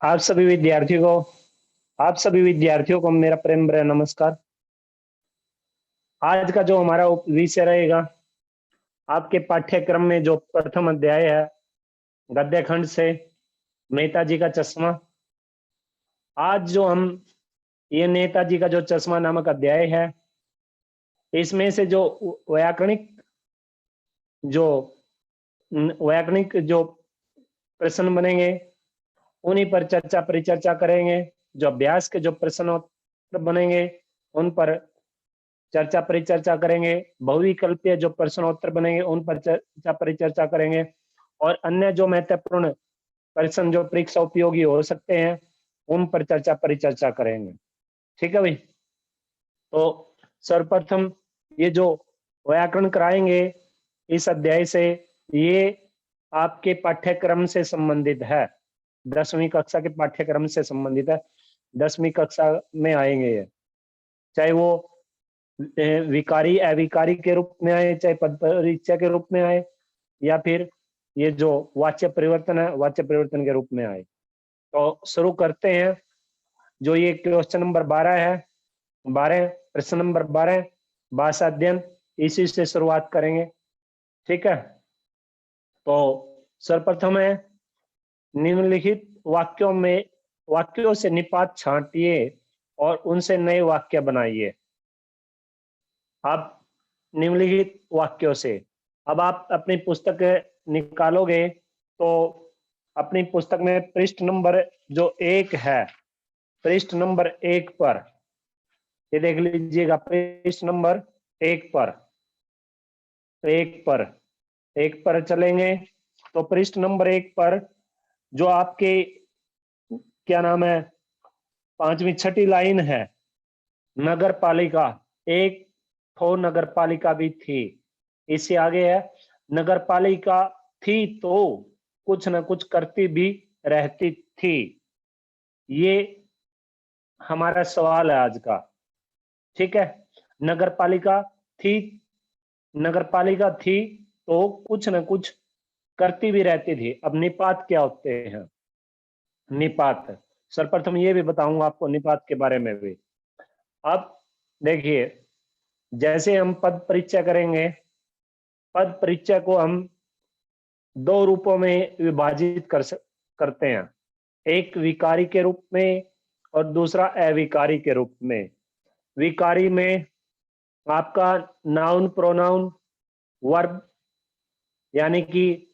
आप सभी विद्यार्थियों को आप सभी विद्यार्थियों को मेरा प्रेम भरा नमस्कार। आज का जो हमारा विषय रहेगा, आपके पाठ्यक्रम में जो प्रथम अध्याय है गद्य खंड से नेताजी का चश्मा। आज जो हम ये नेताजी का जो चश्मा नामक अध्याय है, इसमें से जो व्याकरणिक जो जो प्रश्न बनेंगे उन्हीं पर चर्चा परिचर्चा करेंगे। जो अभ्यास के जो प्रश्न बनेंगे उन पर चर्चा परिचर्चा करेंगे। बहुविकल्पीय जो प्रश्नोत्तर बनेंगे उन पर चर्चा परिचर्चा करेंगे। और अन्य जो महत्वपूर्ण प्रश्न जो परीक्षा उपयोगी हो सकते हैं उन पर चर्चा परिचर्चा करेंगे। ठीक है भाई। तो सर्वप्रथम ये जो व्याकरण कराएंगे इस अध्याय से, ये आपके पाठ्यक्रम से संबंधित है, 10वीं कक्षा के पाठ्यक्रम से संबंधित है। 10वीं कक्षा में आएंगे ये, चाहे वो विकारी अविकारी के रूप में आए, चाहे पद परिचय के रूप में आए, या फिर ये जो वाच्य परिवर्तन है वाच्य परिवर्तन के रूप में आए। तो शुरू करते हैं। जो ये क्वेश्चन नंबर 12 है, 12 प्रश्न नंबर 12 भाषा अध्ययन, इसी से शुरुआत करेंगे। ठीक है। तो सर्वप्रथम है, निम्नलिखित वाक्यों से निपात छांटिए और उनसे नए वाक्य बनाइए। आप निम्नलिखित वाक्यों से, अब आप अपनी पुस्तक निकालोगे तो अपनी पुस्तक में पृष्ठ नंबर जो 1 है, पृष्ठ नंबर 1 पर ये देख लीजिएगा। पृष्ठ नंबर 1 पर, एक पर चलेंगे तो पृष्ठ नंबर 1 पर जो आपके क्या नाम है, 5वीं 6ठी लाइन है, नगर पालिका, एक ठो नगर पालिका भी थी। इससे आगे है, नगर पालिका थी तो कुछ न कुछ करती भी रहती थी। ये हमारा सवाल है आज का। ठीक है। नगर पालिका थी, नगर पालिका थी तो कुछ न कुछ करती भी रहती थी। अब निपात क्या होते हैं? निपात सर्वप्रथम ये भी बताऊंगा आपको निपात के बारे में भी। अब देखिए, जैसे हम पद परिचय करेंगे, पद परिचय को हम 2 रूपों में विभाजित करते हैं, एक विकारी के रूप में और दूसरा अविकारी के रूप में। विकारी में आपका नाउन प्रोनाउन वर्ब यानी कि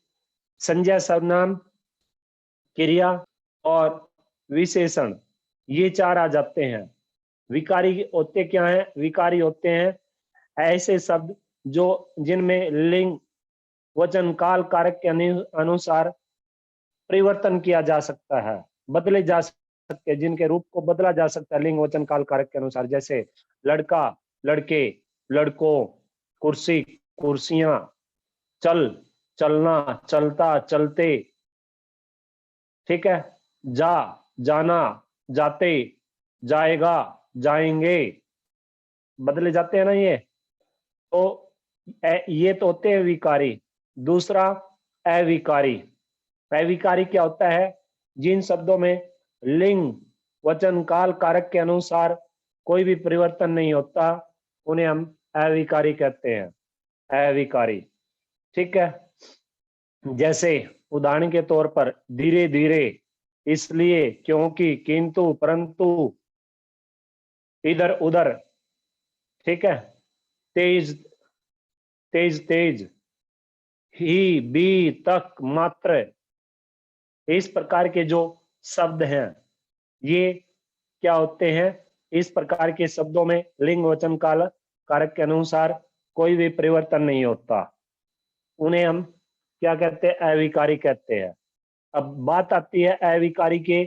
संज्ञा सर्वनाम क्रिया और विशेषण, ये 4 आ जाते हैं। विकारी होते क्या हैं? विकारी होते हैं ऐसे शब्द जो जिनमें लिंग वचन काल कारक के अनुसार परिवर्तन किया जा सकता है, बदले जा सकते हैं, जिनके रूप को बदला जा सकता है लिंग वचन काल कारक के अनुसार। जैसे लड़का, लड़के, लड़कों, कुर्सी, कुर्सियां, चल, चलना, चलता, चलते। ठीक है। जा, जाना, जाते, जाएगा, जाएंगे, बदले जाते हैं ना ये। तो ये तो होते हैं विकारी। दूसरा अविकारी। अविकारी क्या होता है? जिन शब्दों में लिंग वचन काल कारक के अनुसार कोई भी परिवर्तन नहीं होता उन्हें हम अविकारी कहते हैं, अविकारी। ठीक है। जैसे उदाहरण के तौर पर धीरे धीरे, इसलिए, क्योंकि, किंतु, परंतु, इधर उधर। ठीक है। तेज, तेज तेज, ही, भी, तक, मात्र। इस प्रकार के जो शब्द हैं ये क्या होते हैं? इस प्रकार के शब्दों में लिंग वचन काल कारक के अनुसार कोई भी परिवर्तन नहीं होता, उन्हें हम क्या कहते हैं? अविकारी कहते हैं। अब बात आती है अविकारी के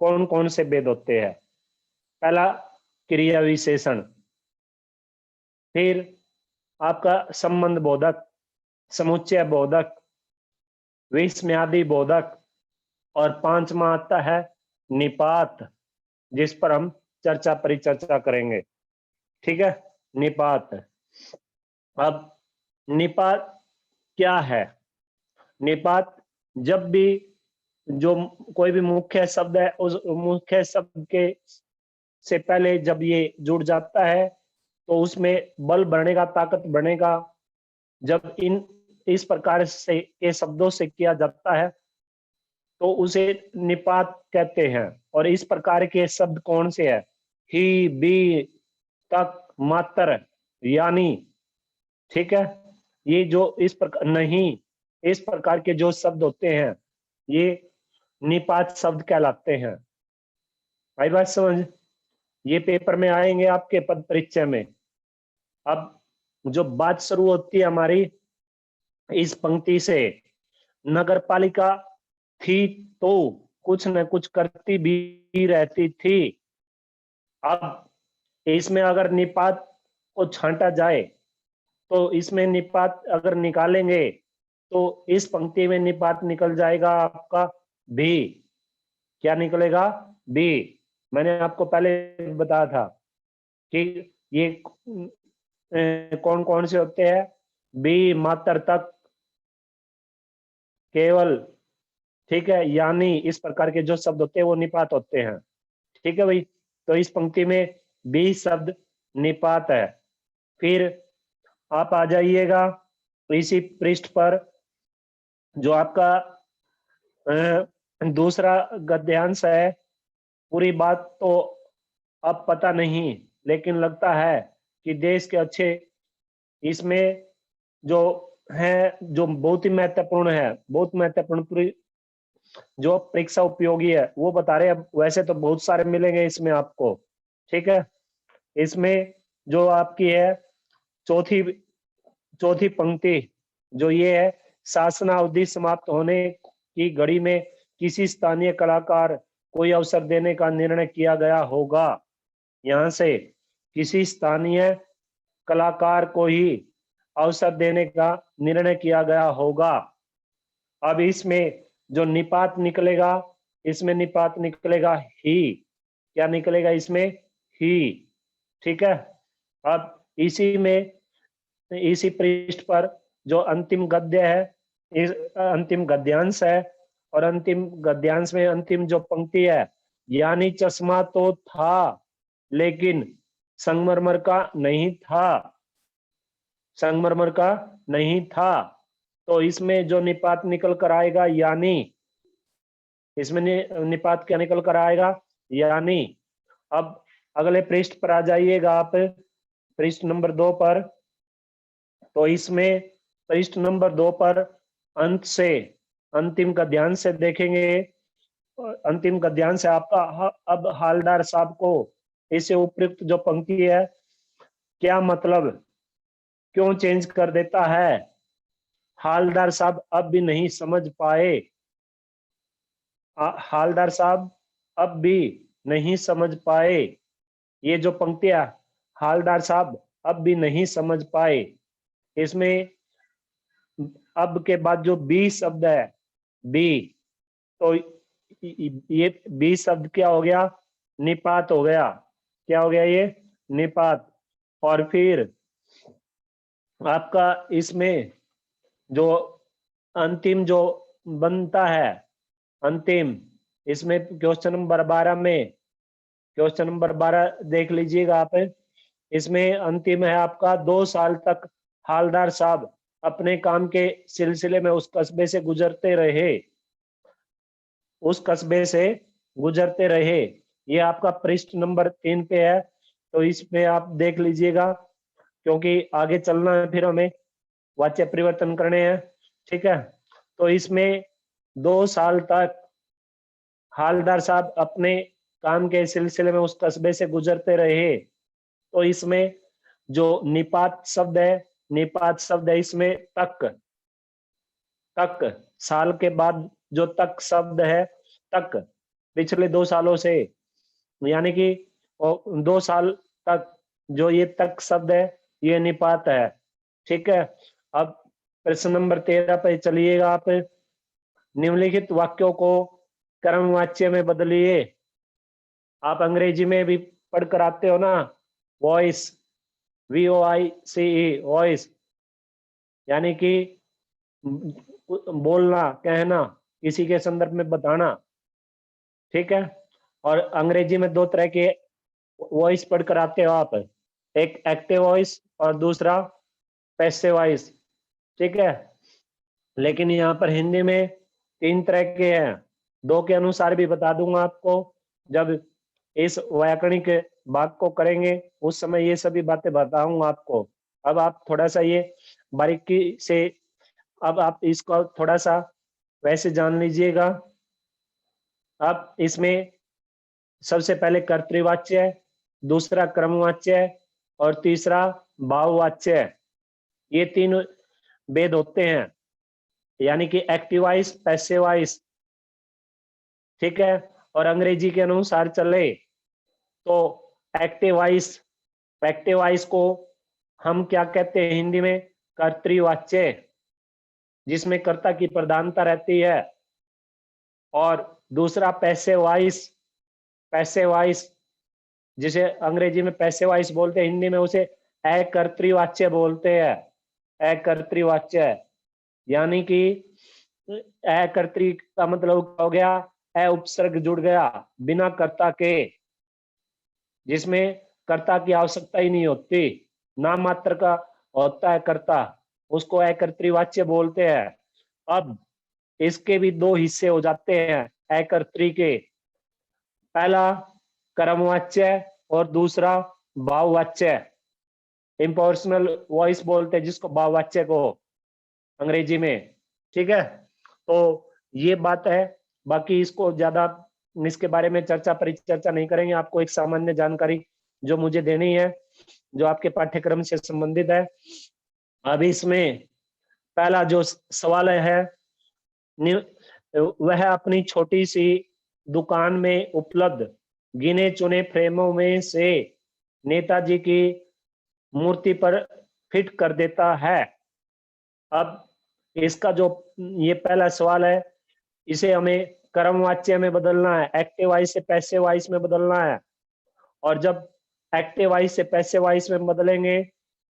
कौन कौन से भेद होते हैं। पहला क्रिया विशेषण, फिर आपका संबंध बोधक, समुच्चय बोधक, विस्मयादि बोधक, और 5वां आता है निपात, जिस पर हम चर्चा परिचर्चा करेंगे। ठीक है। निपात। अब निपात क्या है? निपात जब भी जो कोई भी मुख्य शब्द है उस मुख्य शब्द के से पहले जब ये जुड़ जाता है तो उसमें बल बढ़ेगा, ताकत बढ़ेगा। जब इन इस प्रकार से के शब्दों से किया जाता है तो उसे निपात कहते हैं। और इस प्रकार के शब्द कौन से है? ही, बी, तक, मात्र, यानी। ठीक है, ये जो इस प्रकार नहीं, इस प्रकार के जो शब्द होते हैं ये निपात शब्द कहलाते हैं। आई बात समझ? ये पेपर में आएंगे आपके पद परीक्षा में। अब जो बात शुरू होती है हमारी इस पंक्ति से, नगर पालिका थी तो कुछ न कुछ करती भी रहती थी। अब इसमें अगर निपात को छांटा जाए तो इसमें निपात अगर निकालेंगे तो इस पंक्ति में निपात निकल जाएगा आपका भी। क्या निकलेगा? बी। मैंने आपको पहले बताया था कि ये कौन कौन से होते हैं? बी, मात्र, तक, केवल, ठीक है, यानी, इस प्रकार के जो शब्द होते हैं वो निपात होते हैं। ठीक है भाई, तो इस पंक्ति में बी शब्द निपात है। फिर आप आ जाइएगा इसी पृष्ठ पर, जो आपका दूसरा गद्यांश है। पूरी बात तो अब पता नहीं, लेकिन लगता है कि देश के अच्छे इसमें जो है, जो बहुत ही महत्वपूर्ण है, बहुत महत्वपूर्ण, पूरी जो परीक्षा उपयोगी है वो बता रहे हैं। वैसे तो बहुत सारे मिलेंगे इसमें आपको। ठीक है, इसमें जो आपकी है चौथी चौथी पंक्ति जो ये है, शासनावधि समाप्त होने की घड़ी में किसी स्थानीय कलाकार कोई अवसर देने का निर्णय किया गया होगा। यहाँ से किसी स्थानीय कलाकार को ही अवसर देने का निर्णय किया गया होगा। अब इसमें जो निपात निकलेगा, इसमें निपात निकलेगा ही। क्या निकलेगा इसमें? ही। ठीक है, अब इसी में, इसी पृष्ठ पर जो अंतिम गद्य है, इस अंतिम गद्यांश है, और अंतिम गद्यांश में अंतिम जो पंक्ति है, यानी चश्मा तो था लेकिन संगमरमर का नहीं था। संगमरमर का नहीं था, तो इसमें जो निपात निकल कर आएगा यानी, इसमें निपात क्या निकल कर आएगा? यानी। अब अगले पृष्ठ पर आ जाइएगा आप, पृष्ठ नंबर 2 पर। तो इसमें पृष्ठ नंबर 2 पर अंत से अंतिम का ध्यान से देखेंगे। अंतिम का ध्यान से आपका अब हालदार साहब को इसे उपयुक्त जो पंक्ति है, क्या मतलब, क्यों चेंज कर देता है? हालदार साहब अब भी नहीं समझ पाए। हालदार साहब अब भी नहीं समझ पाए। ये जो पंक्तियां, हालदार साहब अब भी नहीं समझ पाए, इसमें अब के बाद जो बी शब्द है, बी, तो ये बी शब्द क्या हो गया? निपात हो गया। क्या हो गया ये? निपात। और फिर आपका इसमें जो अंतिम जो बनता है, अंतिम, इसमें क्वेश्चन नंबर 12 में, क्वेश्चन नंबर 12 देख लीजिएगा आप। इसमें अंतिम है आपका 2 साल तक हालदार साहब अपने काम के सिलसिले में उस कस्बे से गुजरते रहे, उस कस्बे से गुजरते रहे। ये आपका पृष्ठ नंबर 3 पे है, तो इसमें आप देख लीजिएगा, क्योंकि आगे चलना है, फिर हमें वाच्य परिवर्तन करने हैं। ठीक है, तो इसमें 2 साल तक हालदार साहब अपने काम के सिलसिले में उस कस्बे से गुजरते रहे, तो इसमें जो निपात शब्द है, निपात शब्द है इसमें तक। तक, साल के बाद जो तक शब्द है, तक, पिछले 2 सालों से, यानी कि 2 साल तक जो ये तक शब्द है ये निपात है। ठीक है, अब प्रश्न नंबर 13 पे चलिएगा आप। निम्नलिखित वाक्यों को कर्मवाच्य में बदलिए। आप अंग्रेजी में भी पढ़कर आते हो ना, वॉइस, VOICE, वॉइस, यानी कि बोलना, कहना। इसी के संदर्भ में बताना, ठीक है। और अंग्रेजी में दो तरह के वॉइस पढ़कर आते हो आप, एक एक्टिव वॉइस और दूसरा पैसिव वॉइस, ठीक है। लेकिन यहाँ पर हिंदी में तीन तरह के हैं, दो के अनुसार भी बता दूंगा आपको, जब इस व्याकरणिक भाग को करेंगे उस समय ये सभी बातें बताऊंगा आपको। अब आप थोड़ा सा ये बारीकी से, अब आप इसको थोड़ा सा वैसे जान लीजिएगा। अब इसमें सबसे पहले कर्तृवाच्य है, दूसरा क्रमवाच्य है और तीसरा भाववाच्य है। ये तीन भेद होते हैं, यानी कि एक्टिव वॉइस, पैसिव वॉइस, ठीक है। और अंग्रेजी के अनुसार चले तो एक्टिव वॉइस को हम क्या कहते हैं हिंदी में, कर्तृवाच्य, जिसमें कर्ता की प्रधानता रहती है। और दूसरा पैसिव वॉइस जिसे अंग्रेजी में पैसिव वॉइस बोलते हैं, हिंदी में उसे अकर्तृवाच्य बोलते हैं, अकर्तृवाच्य, यानी कि अकर्तृ का मतलब हो गया अ उपसर्ग जुड़ गया बिना कर्ता के, जिसमें कर्ता की आवश्यकता ही नहीं होती, नाम मात्र का होता है कर्ता, उसको अकर्तृवाच्य बोलते हैं। अब इसके भी दो हिस्से हो जाते हैं अकर्तृ के, पहला कर्मवाच्य और दूसरा भाववाच्य, इंपर्सनल वॉइस बोलते हैं जिसको भाववाच्य को अंग्रेजी में, ठीक है। तो ये बात है, बाकी इसको ज्यादा इसके बारे में परिचर्चा नहीं करेंगे, आपको एक सामान्य जानकारी जो मुझे देनी है, जो आपके पाठ्यक्रम से संबंधित है। अभी इसमें पहला जो सवाल है वह अपनी छोटी सी दुकान में उपलब्ध गिने चुने फ्रेमों में से नेताजी की मूर्ति पर फिट कर देता है। अब इसका जो ये पहला सवाल है, इसे हमें कर्मवाच्य में बदलना है, एक्टिव वॉइस से पैसिव वॉइस में बदलना है। और जब एक्टिव वॉइस से पैसिव वॉइस में बदलेंगे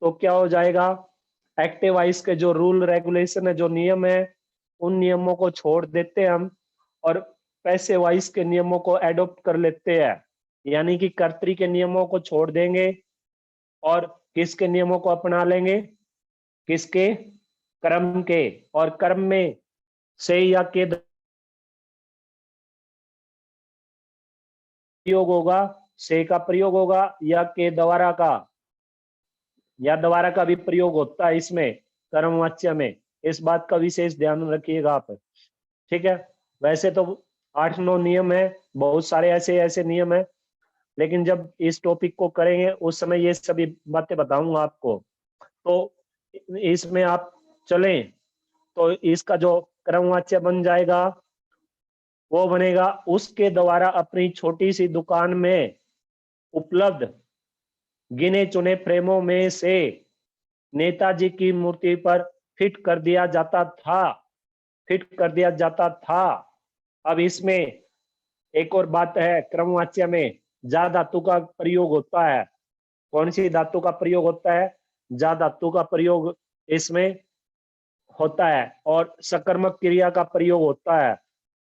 तो क्या हो जाएगा, एक्टिव वॉइस के जो रूल रेगुलेशन है, जो नियम है, उन नियमों को छोड़ देते हैं हम और पैसिव वॉइस के नियमों को एडॉप्ट कर लेते हैं, यानी कि कर्तरी के नियमों को छोड़ देंगे और किसके नियमों को अपना लेंगे, किसके, कर्म के। और कर्म में से या के प्रयोग होगा, से का प्रयोग होगा या के द्वारा का, या द्वारा का भी प्रयोग होता है इसमें कर्मवाच्य में, इस बात का विशेष ध्यान रखिएगा आप, ठीक है। वैसे तो 8-9 नियम है, बहुत सारे ऐसे नियम है, लेकिन जब इस टॉपिक को करेंगे उस समय ये सभी बातें बताऊंगा आपको। तो इसमें आप चलें तो इसका जो क्रमवाच्य बन जाएगा वो बनेगा, उसके द्वारा अपनी छोटी सी दुकान में उपलब्ध गिने चुने फ्रेमों में से नेताजी की मूर्ति पर फिट कर दिया जाता था। अब इसमें एक और बात है, क्रमवाच्य में जा धातु का प्रयोग होता है। कौन सी धातु का प्रयोग होता है, जा धातु का प्रयोग इसमें होता है, और सकर्मक क्रिया का प्रयोग होता है,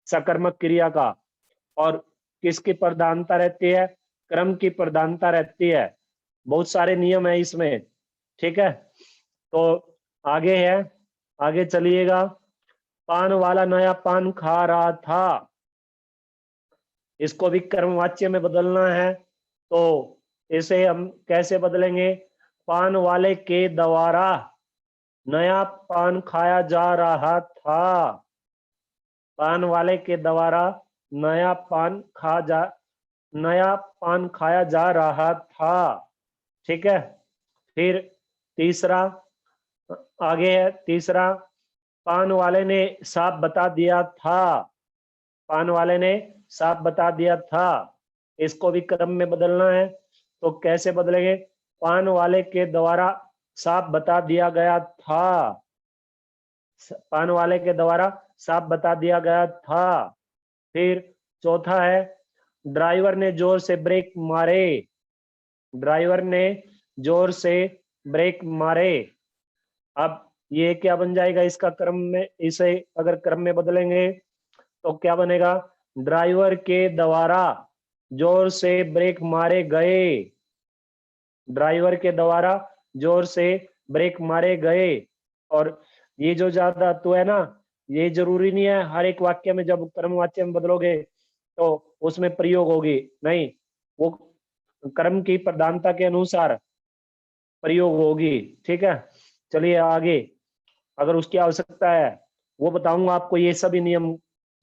सकर्मक क्रिया का। और किसकी प्रधानता रहती है, क्रम की प्रधानता रहती है। बहुत सारे नियम है इसमें, ठीक है। तो आगे है, आगे चलिएगा। पान वाला नया पान खा रहा था, इसको भी कर्मवाच्य में बदलना है। तो इसे हम कैसे बदलेंगे, पान वाले के द्वारा नया पान खाया जा रहा था, पान वाले के द्वारा नया पान खाया जा रहा था, ठीक है। फिर तीसरा, आगे है तीसरा, पान वाले ने साफ बता दिया था, पान वाले ने साफ बता दिया था, इसको भी क्रम में बदलना है। तो कैसे बदलेंगे, पान वाले के द्वारा साफ बता दिया गया था, पान वाले के द्वारा साफ बता दिया गया था। फिर चौथा है, ड्राइवर ने जोर से ब्रेक मारे, ड्राइवर ने जोर से ब्रेक मारे। अब ये क्या बन जाएगा इसका क्रम में, इसे अगर क्रम में बदलेंगे तो क्या बनेगा, ड्राइवर के द्वारा जोर से ब्रेक मारे गए, ड्राइवर के द्वारा जोर से ब्रेक मारे गए। और ये जो ज्यादा तो है ना, ये जरूरी नहीं है हर एक वाक्य में जब कर्म वाच्य में बदलोगे तो उसमें प्रयोग होगी, नहीं, वो कर्म की प्रधानता के अनुसार प्रयोग होगी। ठीक है, चलिए आगे, अगर उसकी आवश्यकता है वो बताऊंगा आपको, ये सभी नियम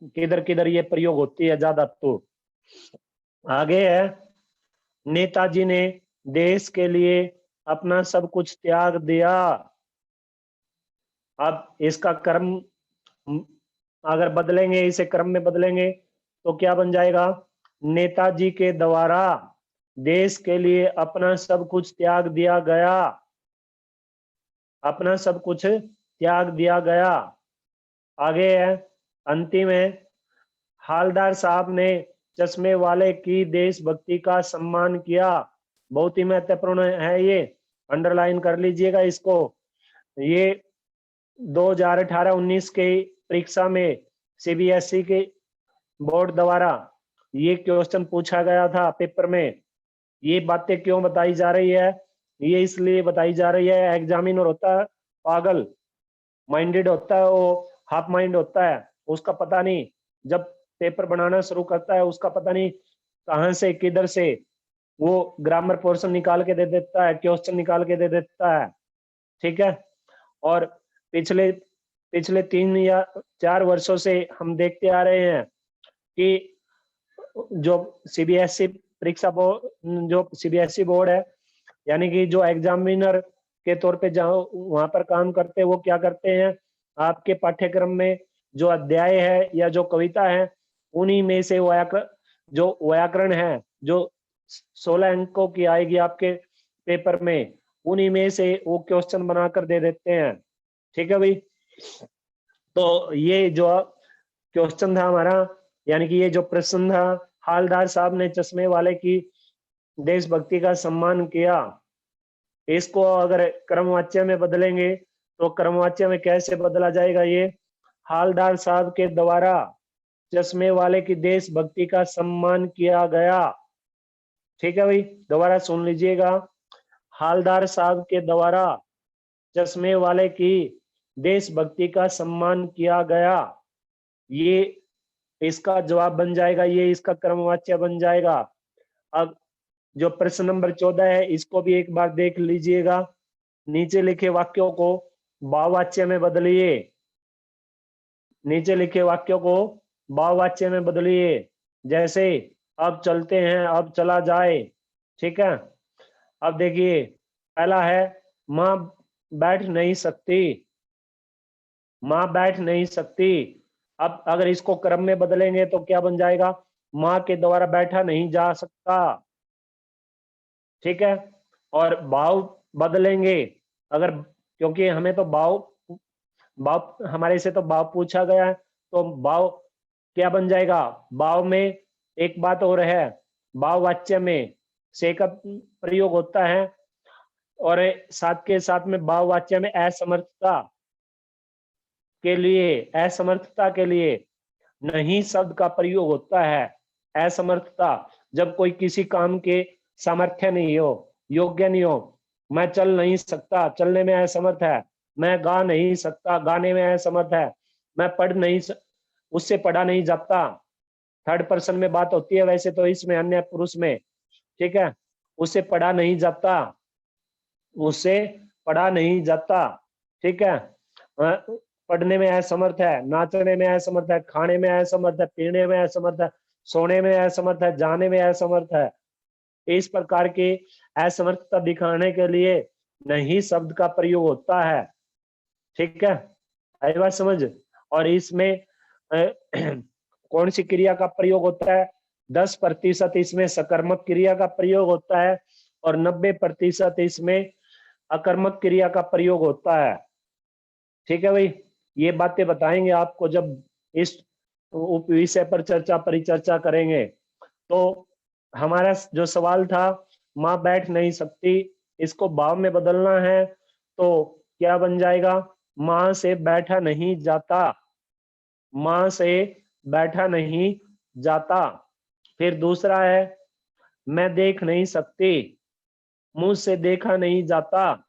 किधर किधर ये प्रयोग होती है ज्यादा। तो आगे है, नेताजी ने देश के लिए अपना सब कुछ त्याग दिया। अब इसका कर्म अगर बदलेंगे, इसे क्रम में बदलेंगे तो क्या बन जाएगा, नेताजी के द्वारा देश के लिए अपना सब कुछ त्याग दिया गया, अपना सब कुछ त्याग दिया गया। आगे है, अंतिम है, हालदार साहब ने चश्मे वाले की देशभक्ति का सम्मान किया। बहुत ही महत्वपूर्ण है ये, अंडरलाइन कर लीजिएगा इसको। ये 2018-19 के परीक्षा में सीबीएसई के बोर्ड द्वारा ये क्वेश्चन पूछा गया था पेपर में। ये बातें क्यों बताई जा रही है, ये इसलिए बताई जा रही है, एग्जामिनर होता है पागल माइंडेड होता है, वो हाफ माइंड होता है, उसका पता नहीं, जब पेपर बनाना शुरू करता है उसका पता नहीं कहां से किधर से वो ग्रामर पोर्शन निकाल के दे देता है, क्वेश्चन निकाल के दे देता है। ठीक है, और पिछले पिछले 3 या 4 वर्षों से हम देखते आ रहे हैं कि जो सीबीएसई परीक्षा बोर्ड, जो सीबीएसई बोर्ड है, यानी कि जो एग्जामिनर के तौर पे जहाँ वहां पर काम करते हैं, वो क्या करते हैं, आपके पाठ्यक्रम में जो अध्याय है या जो कविता है उन्हीं में से व्याकरण है जो 16 अंकों की आएगी आपके पेपर में, उन्हीं में से वो क्वेश्चन बनाकर दे देते हैं। ठीक है भाई, तो ये जो क्वेश्चन था हमारा, यानी कि ये जो प्रश्न था, हालदार साहब ने चश्मे वाले की देशभक्ति का सम्मान किया, इसको अगर क्रमवाच्य में बदलेंगे तो क्रमवाच्य में कैसे बदला जाएगा, ये हालदार साहब के द्वारा चश्मे वाले की देशभक्ति का सम्मान किया गया। ठीक है भाई, दोबारा सुन लीजिएगा, हालदार साहब के द्वारा चश्मे वाले की देशभक्ति का सम्मान किया गया, ये इसका जवाब बन जाएगा, ये इसका क्रमवाच्य बन जाएगा। अब जो प्रश्न नंबर 14 है इसको भी एक बार देख लीजिएगा, नीचे लिखे वाक्यों को भाववाच्य में बदलिए, नीचे लिखे वाक्यों को भाववाच्य में बदलिए, जैसे अब चलते हैं, अब चला जाए। ठीक है, अब देखिए, पहला है, माँ बैठ नहीं सकती, माँ बैठ नहीं सकती। अब अगर इसको क्रम में बदलेंगे तो क्या बन जाएगा, माँ के द्वारा बैठा नहीं जा सकता। ठीक है, और भाव बदलेंगे, अगर, क्योंकि हमें तो भाव भाव हमारे से तो भाव पूछा गया है, तो भाव क्या बन जाएगा, भाव में एक बात और है, भाव वाच्य में से का प्रयोग होता है, और साथ के साथ में भाव वाच्य में असमर्थता के लिए, असमर्थता के लिए नहीं शब्द का प्रयोग होता है। असमर्थता, जब कोई किसी काम के सामर्थ्य नहीं हो, योग्य नहीं हो, मैं चल नहीं सकता, चलने में असमर्थ है, मैं गा नहीं सकता, गाने में असमर्थ है, मैं पढ़ नहीं उससे पढ़ा नहीं जाता, थर्ड पर्सन में बात होती है वैसे तो इसमें, अन्य पुरुष में। ठीक है, उससे पढ़ा नहीं जाता, उससे पढ़ा नहीं जाता। ठीक है, पढ़ने में असमर्थ है, नाचने में असमर्थ है, खाने में असमर्थ है, पीने में असमर्थ है, सोने में असमर्थ है, जाने में असमर्थ है। इस प्रकार की असमर्थता दिखाने के लिए नहीं शब्द का प्रयोग होता है। ठीक है, आई बात समझ। और इसमें कौन सी क्रिया का प्रयोग होता है, 10% इसमें सकर्मक क्रिया का प्रयोग होता है और 90% इसमें अकर्मक क्रिया का प्रयोग होता है। ठीक है भाई, ये बातें बताएंगे आपको जब इस विषय पर चर्चा परिचर्चा करेंगे। तो हमारा जो सवाल था, माँ बैठ नहीं सकती, इसको भाव में बदलना है तो क्या बन जाएगा, माँ से बैठा नहीं जाता, माँ से बैठा नहीं जाता। फिर दूसरा है, मैं देख नहीं सकती, मुझसे देखा नहीं जाता,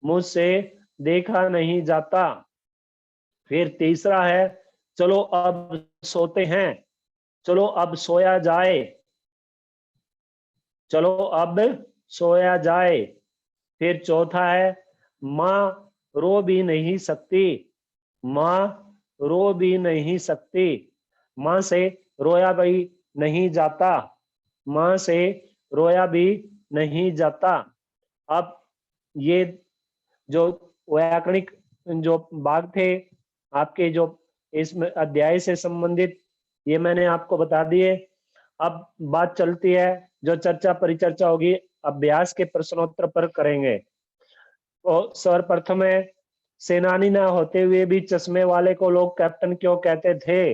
मुझसे देखा नहीं जाता। फिर तीसरा है, चलो अब सोते हैं, चलो अब सोया जाए, चलो अब सोया जाए। फिर चौथा है, माँ रो भी नहीं सकती, माँ रो भी नहीं सकती, माँ से रोया भी नहीं जाता, माँ से रोया भी नहीं जाता। अब ये जो व्याकरणिक जो भाग थे आपके, जो इस अध्याय से संबंधित, ये मैंने आपको बता दिए। अब बात चलती है, जो चर्चा परिचर्चा होगी अभ्यास के प्रश्नोत्तर पर करेंगे। तो सर्वप्रथम है, सेनानी ना होते हुए भी चश्मे वाले को लोग कैप्टन क्यों कहते थे?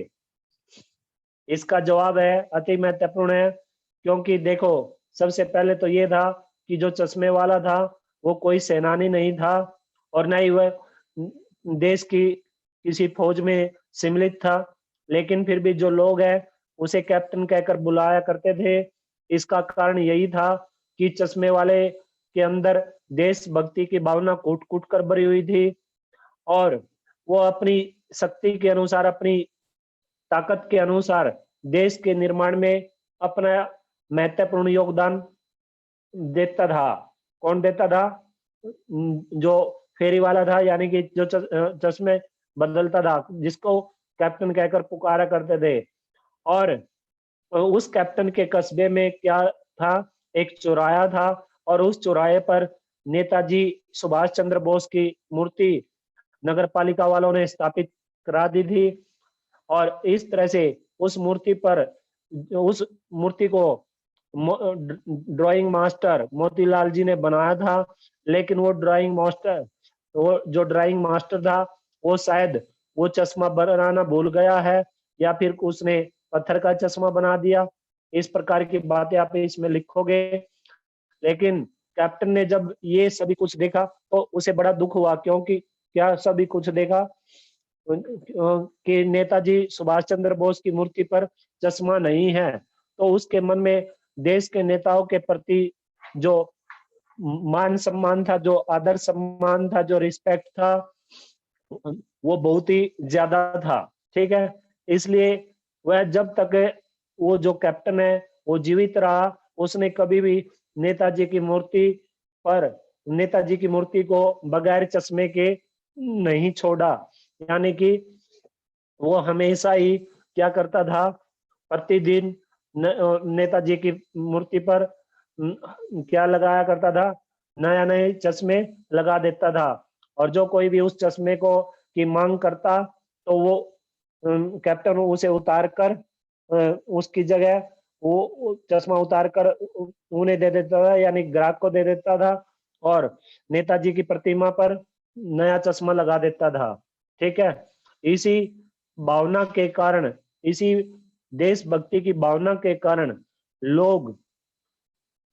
इसका जवाब है, अति महत्वपूर्ण है, क्योंकि देखो सबसे पहले तो ये था कि जो चश्मे वाला था वो कोई सेनानी नहीं था, और न ही वह देश की किसी फौज में सम्मिलित था, लेकिन फिर भी जो लोग हैं उसे कैप्टन कहकर बुलाया करते थे। इसका कारण यही था कि चश्मे वाले के अंदर देशभक्ति की भावना कूट कूट कर भरी हुई थी, और वो अपनी शक्ति के अनुसार, अपनी ताकत के अनुसार देश के निर्माण में अपना महत्वपूर्ण योगदान देता था। कौन देता था? जो फेरी वाला था, यानी कि जो चश्मे बदलता था, जिसको कैप्टन कहकर पुकारा करते थे। और उस कैप्टन के कस्बे में क्या था? एक चौराहा था, और उस चौराहे पर नेताजी सुभाष चंद्र बोस की मूर्ति नगर पालिका वालों ने स्थापित करा दी थी। और इस तरह से उस मूर्ति पर, उस मूर्ति को ड्राइंग मास्टर मोतीलाल जी ने बनाया था, लेकिन वो ड्राइंग मास्टर, वो जो ड्राइंग मास्टर था, वो शायद वो चश्मा बनाना भूल गया है, या फिर उसने पत्थर का चश्मा बना दिया। इस प्रकार की बातें आप इसमें लिखोगे। लेकिन कैप्टन ने जब ये सभी कुछ देखा तो उसे बड़ा दुख हुआ, क्योंकि क्या सभी कुछ देखा कि नेताजी सुभाष चंद्र बोस की मूर्ति पर चश्मा नहीं है। तो उसके मन में देश के नेताओं के प्रति जो मान सम्मान था, जो आदर सम्मान था, जो रिस्पेक्ट था, वो बहुत ही ज्यादा था। ठीक है, इसलिए वह जब तक वो जो कैप्टन है वो जीवित रहा, उसने कभी भी नेताजी की मूर्ति पर, नेताजी की मूर्ति को बगैर चश्मे के नहीं छोड़ा। यानी कि वो हमेशा ही क्या करता था, प्रतिदिन नेताजी की मूर्ति पर क्या लगाया करता था? नया नए चश्मे लगा देता था। और जो कोई भी उस चश्मे को की मांग करता तो वो कैप्टन उसे उतार कर उसकी जगह वो चश्मा उतार कर उन्हें दे देता था, यानी ग्राहक को दे देता था, और नेताजी की प्रतिमा पर नया चश्मा लगा देता था। ठीक है, इसी भावना के कारण, इसी देशभक्ति की भावना के कारण लोग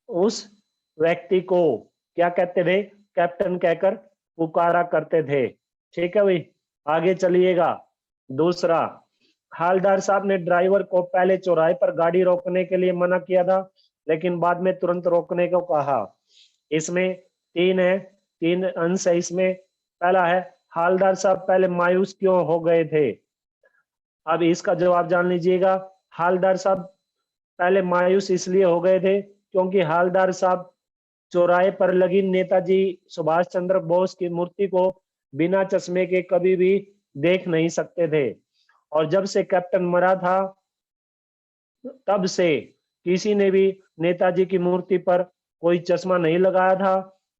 उस व्यक्ति को क्या कहते थे? कैप्टन कहकर पुकारा करते थे। ठीक है भाई, आगे चलिएगा। दूसरा, हालदार साहब ने ड्राइवर को पहले चौराहे पर गाड़ी रोकने के लिए मना किया था, लेकिन बाद में तुरंत रोकने को कहा। इसमें तीन अंश है इसमें। पहला है, हालदार साहब पहले मायूस क्यों हो गए थे? अब इसका जवाब जान लीजिएगा। हालदार साहब पहले मायूस इसलिए हो गए थे क्योंकि हालदार साहब चौराहे पर लगी नेताजी सुभाष चंद्र बोस की मूर्ति को बिना चश्मे के कभी भी देख नहीं सकते थे। और जब से कैप्टन मरा था, तब से किसी ने भी नेताजी की मूर्ति पर कोई चश्मा नहीं लगाया था।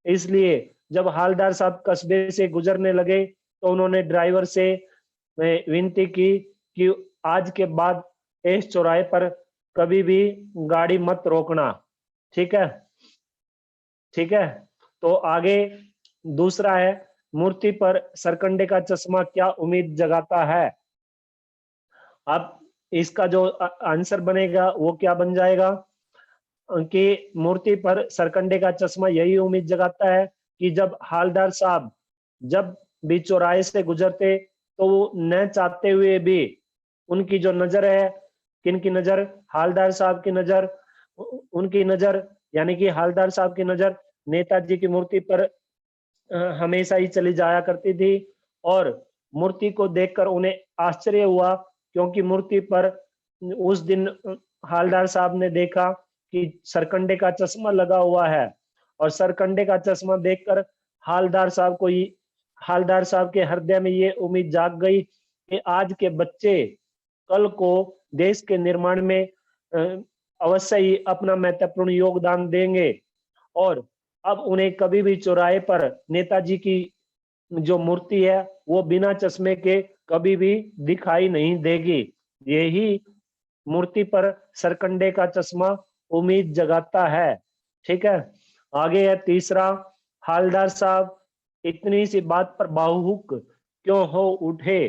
इसलिए जब हालदार साहब कस्बे से गुजरने लगे तो उन्होंने ड्राइवर से विनती की कि आज के बाद इस चौराहे पर कभी भी गाड़ी मत रोकना। ठीक है, ठीक है। तो आगे दूसरा है, मूर्ति पर सरकंडे का चश्मा क्या उम्मीद जगाता है? अब इसका जो आंसर बनेगा वो क्या बन जाएगा कि मूर्ति पर सरकंडे का चश्मा यही उम्मीद जगाता है कि जब हालदार साहब जब भी चौराहे से गुजरते तो वो न चाहते हुए भी उनकी जो नजर है, किन की नजर, हालदार साहब की नजर, उनकी नजर यानी कि हालदार साहब की नजर नेताजी की मूर्ति पर हमेशा ही चली जाया करती थी। और मूर्ति को देखकर उन्हें आश्चर्य हुआ, क्योंकि मूर्ति पर उस दिन हालदार साहब ने देखा कि सरकंडे का चश्मा लगा हुआ है। और सरकंडे का चश्मा देखकर हालदार साहब के हृदय में ये उम्मीद जाग गई कि आज के बच्चे कल को देश के निर्माण में अवश्य ही अपना महत्वपूर्ण योगदान देंगे। और अब उन्हें कभी भी चौराहे पर नेताजी की जो मूर्ति है वो बिना चश्मे के कभी भी दिखाई नहीं देगी। यही मूर्ति पर सरकंडे का चश्मा उम्मीद जगाता है। ठीक है, आगे है तीसरा, हालदार साहब इतनी सी बात पर भावुक क्यों हो उठे।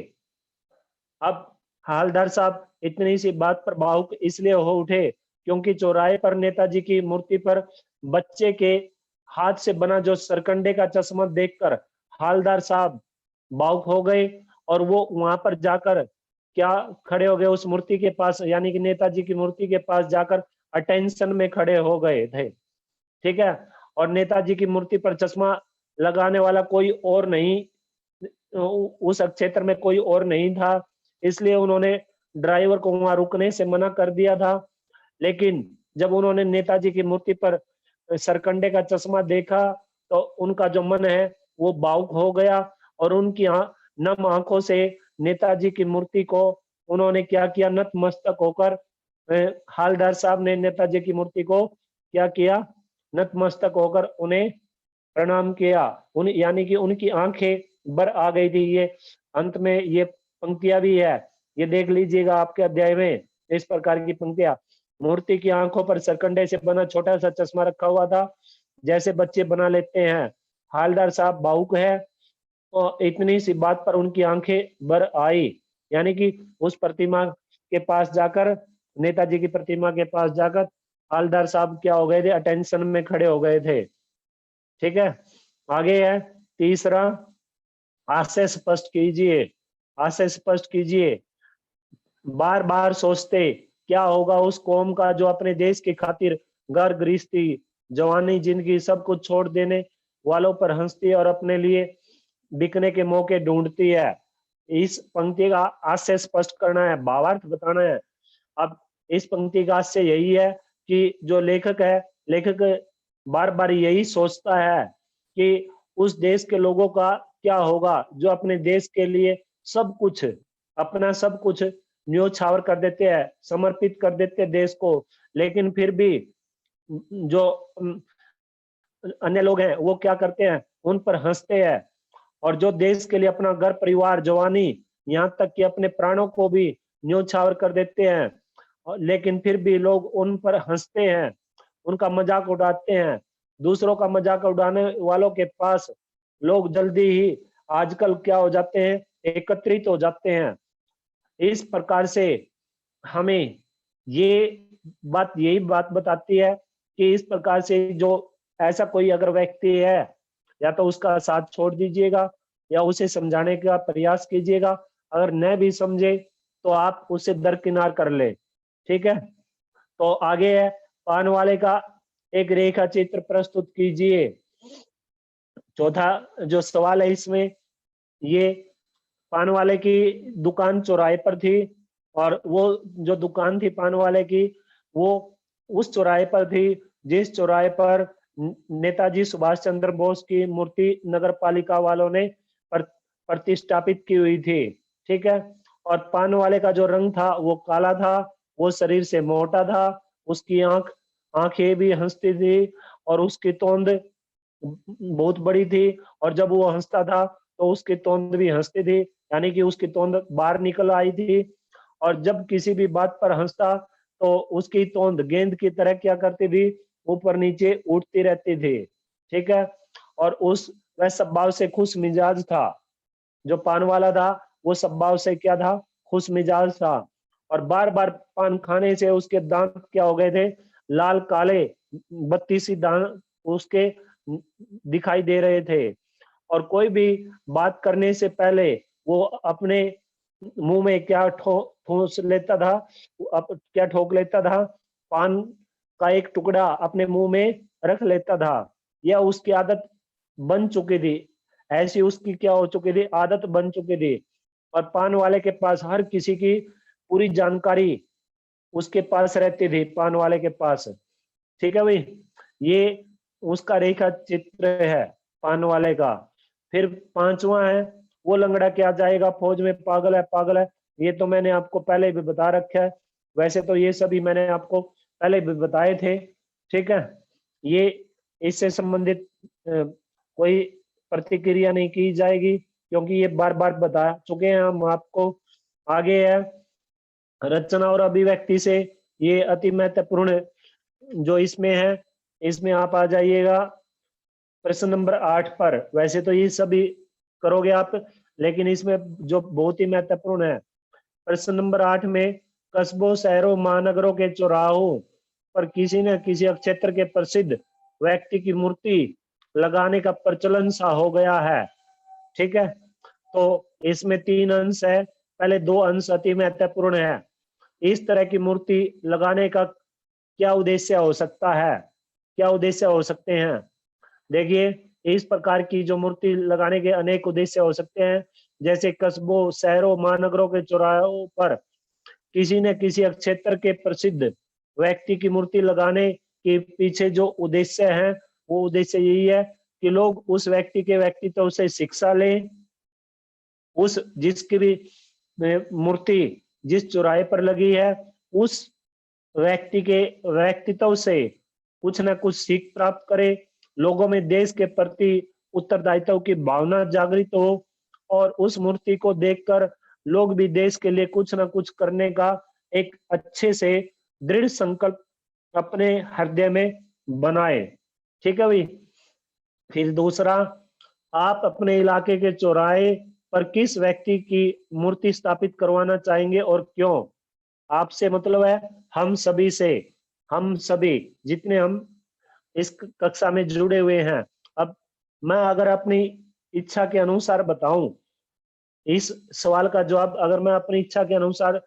अब हालदार साहब इतनी सी बात पर भावुक इसलिए हो उठे क्योंकि चौराहे पर नेताजी की मूर्ति पर बच्चे के हाथ से बना जो सरकंडे का चश्मा देखकर हालदार साहब भावुक हो गए। और वो वहां पर जाकर क्या खड़े हो गए, उस मूर्ति के पास यानी कि नेताजी की मूर्ति के पास जाकर अटेंशन में खड़े हो गए थे। ठीक है, और नेताजी की मूर्ति पर चश्मा लगाने वाला कोई और नहीं, उस क्षेत्र में कोई और नहीं था, इसलिए उन्होंने ड्राइवर को वहां रुकने से मना कर दिया था। लेकिन जब उन्होंने नेताजी की मूर्ति पर सरकंडे का चश्मा देखा तो उनका जो मन है वो भावुक हो गया। और उनकी नम आंखों से नेताजी की मूर्ति को उन्होंने क्या किया, नतमस्तक होकर हालदार साहब ने नेताजी की मूर्ति को क्या किया, नतमस्तक होकर उन्हें प्रणाम किया। यानी कि उनकी आंखें भर आ गई थी। ये अंत में ये पंक्तियां भी है, ये देख लीजिएगा आपके अध्याय में इस प्रकार की पंक्तियां। मूर्ति की आंखों पर सरकंडे से बना छोटा सा चश्मा रखा हुआ था, जैसे बच्चे बना लेते हैं। हालदार साहब भावुक है और इतनी सी बात पर उनकी आंखें भर आई। यानी कि उस प्रतिमा के पास जाकर, नेताजी की प्रतिमा के पास जाकर हालदार साहब क्या हो गए थे, अटेंशन में खड़े हो गए थे। ठीक है, आगे है तीसरा, आशय स्पष्ट कीजिए। आशय स्पष्ट कीजिए। बार बार सोचते क्या होगा उस कौम का जो अपने देश की खातिर घर गृहस्थी जवानी जिंदगी सब कुछ छोड़ देने वालों पर हंसती है और अपने लिए बिकने के मौके ढूंढती है। इस पंक्ति का आशय स्पष्ट करना है, भावार्थ बताना है। अब इस पंक्ति का आशय यही है कि जो लेखक है, लेखक बार बार यही सोचता है कि उस देश के लोगों का क्या होगा जो अपने देश के लिए सब कुछ, अपना सब कुछ न्योछावर कर देते हैं, समर्पित कर देते हैं देश को, लेकिन फिर भी जो अन्य लोग हैं वो क्या करते हैं, उन पर हंसते हैं। और जो देश के लिए अपना घर परिवार जवानी यहाँ तक कि अपने प्राणों को भी न्योछावर कर देते हैं, लेकिन फिर भी लोग उन पर हंसते हैं, उनका मजाक उड़ाते हैं। दूसरों का मजाक उड़ाने वालों के पास लोग जल्दी ही आजकल क्या हो जाते हैं, एकत्रित हो जाते हैं। इस प्रकार से हमें यही बात बताती है कि इस प्रकार से जो ऐसा कोई अगर व्यक्ति है, या तो उसका साथ छोड़ दीजिएगा या उसे समझाने का प्रयास कीजिएगा। अगर न भी समझे तो आप उसे दरकिनार कर ले। ठीक है, तो आगे है, पान वाले का एक रेखा चित्र प्रस्तुत कीजिए। चौथा जो सवाल है इसमें, ये पान वाले की दुकान चौराहे पर थी और वो जो दुकान थी पान वाले की वो उस चौराहे पर थी जिस चौराहे पर नेताजी सुभाष चंद्र बोस की मूर्ति नगर पालिका वालों ने प्रतिष्ठापित की हुई थी। ठीक है, और पान वाले का जो रंग था वो काला था, वो शरीर से मोटा था, उसकी आंखें भी हंसती थी और उसकी तोंद बहुत बड़ी थी, और जब वो हंसता था तो उसकी तोंद भी हंसती थी, यानी कि उसकी तोंद बाहर निकल आई थी। और जब किसी भी बात पर हंसता तो उसकी तोंद गेंद की तरह क्या करती थी, ऊपर नीचे उठती रहती थी। ठीक है, और वह स्वभाव से खुश मिजाज था। जो पान वाला था वो स्वभाव से क्या था, खुश मिजाज था। और बार बार पान खाने से उसके दांत क्या हो गए थे, लाल काले बत्तीसी दांत उसके दिखाई दे रहे थे। और कोई भी बात करने से पहले वो अपने मुंह में क्या ठूस लेता था, क्या ठोक लेता था, पान का एक टुकड़ा अपने मुंह में रख लेता था। यह उसकी आदत बन चुकी थी, ऐसी उसकी क्या हो चुकी थी, आदत बन चुकी थी। और पान वाले के पास हर किसी की पूरी जानकारी उसके पास रहती थी, पान वाले के पास। ठीक है भाई, ये उसका रेखा चित्र है पान वाले का। फिर पांचवा है, वो लंगड़ा क्या जाएगा फौज में, पागल है पागल है। ये तो मैंने आपको पहले भी बता रखा है, वैसे तो ये सभी मैंने आपको पहले भी बताए थे। ठीक है, ये इससे संबंधित कोई प्रतिक्रिया नहीं की जाएगी, क्योंकि ये बार बार बता चुके हैं हम आपको। आगे है रचना और अभिव्यक्ति से, ये अति महत्वपूर्ण जो इसमें है, इसमें आप आ जाइएगा प्रश्न नंबर 8 पर। वैसे तो ये सभी करोगे आप, लेकिन इसमें जो बहुत ही महत्वपूर्ण है, प्रश्न नंबर 8 में कस्बों, शहरों, महानगरों के चौराहों पर किसी न किसी क्षेत्र के प्रसिद्ध व्यक्ति की मूर्ति लगाने का प्रचलन सा हो गया है। ठीक है, तो इसमें 3 अंश है, पहले 2 अंश अति महत्वपूर्ण है। इस तरह की मूर्ति लगाने का क्या उद्देश्य हो सकता है, क्या उद्देश्य हो सकते हैं? देखिए, इस प्रकार की जो मूर्ति लगाने के अनेक उद्देश्य हो सकते हैं, जैसे कस्बों, शहरों, महानगरों के चौराहों पर किसी न किसी क्षेत्र के प्रसिद्ध व्यक्ति की मूर्ति लगाने के पीछे जो उद्देश्य है, वो उद्देश्य यही है कि लोग उस व्यक्ति के व्यक्तित्व से शिक्षा लें, उस जिसकी भी मूर्ति जिस चौराहे पर लगी है, उस व्यक्ति के व्यक्तित्व से कुछ न कुछ सीख प्राप्त करे, लोगों में देश के प्रति उत्तरदायित्व की भावना जागृत हो, और उस मूर्ति को देखकर लोग भी देश के लिए कुछ न कुछ करने का एक अच्छे से दृढ़ संकल्प अपने हृदय में बनाए। ठीक है भाई। फिर दूसरा, आप अपने इलाके के चौराहे पर किस व्यक्ति की मूर्ति स्थापित करवाना चाहेंगे और क्यों? आपसे मतलब है हम सभी से, हम सभी जितने हम इस कक्षा में जुड़े हुए हैं। अब मैं अगर अपनी इच्छा के अनुसार बताऊं, इस सवाल का जवाब अगर मैं अपनी इच्छा के अनुसार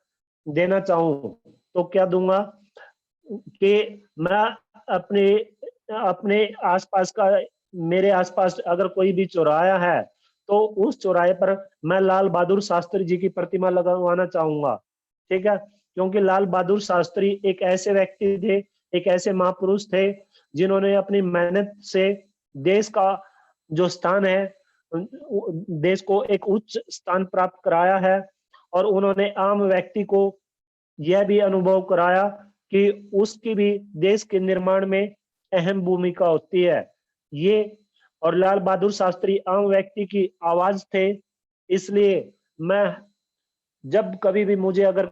देना चाहूं तो क्या दूंगा कि मैं अपने अपने आसपास का, मेरे आसपास अगर कोई भी चौराहा है तो उस चौराहे पर मैं लाल बहादुर शास्त्री जी की प्रतिमा लगवाना चाहूंगा। ठीक है, क्योंकि लाल बहादुर शास्त्री एक ऐसे व्यक्ति थे, एक ऐसे महापुरुष थे जिन्होंने अपनी मेहनत से देश का जो स्थान है, देश को एक उच्च स्थान प्राप्त कराया है, और उन्होंने आम व्यक्ति को यह भी अनुभव कराया कि उसकी भी देश के निर्माण में अहम भूमिका होती है। ये, और लाल बहादुर शास्त्री आम व्यक्ति की आवाज थे, इसलिए मैं जब कभी भी मुझे अगर